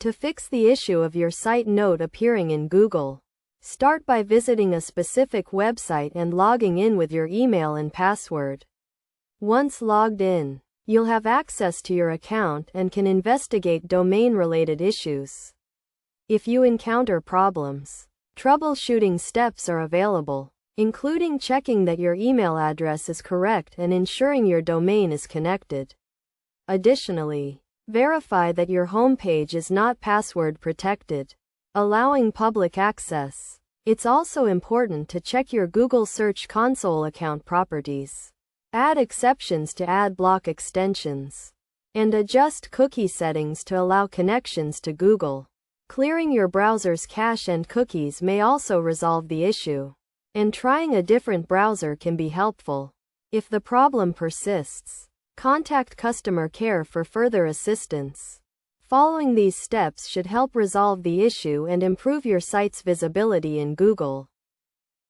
To fix the issue of your site note appearing in Google, start by visiting a specific website and logging in with your email and password. Once logged in, you'll have access to your account and can investigate domain-related issues. If you encounter problems, troubleshooting steps are available, including checking that your email address is correct and ensuring your domain is connected. Additionally, verify that your homepage is not password protected, allowing public access. It's also important to check your Google Search Console account properties, add exceptions to ad block extensions, and adjust cookie settings to allow connections to Google. Clearing your browser's cache and cookies may also resolve the issue, and trying a different browser can be helpful. If the problem persists, contact customer care for further assistance. Following these steps should help resolve the issue and improve your site's visibility in Google.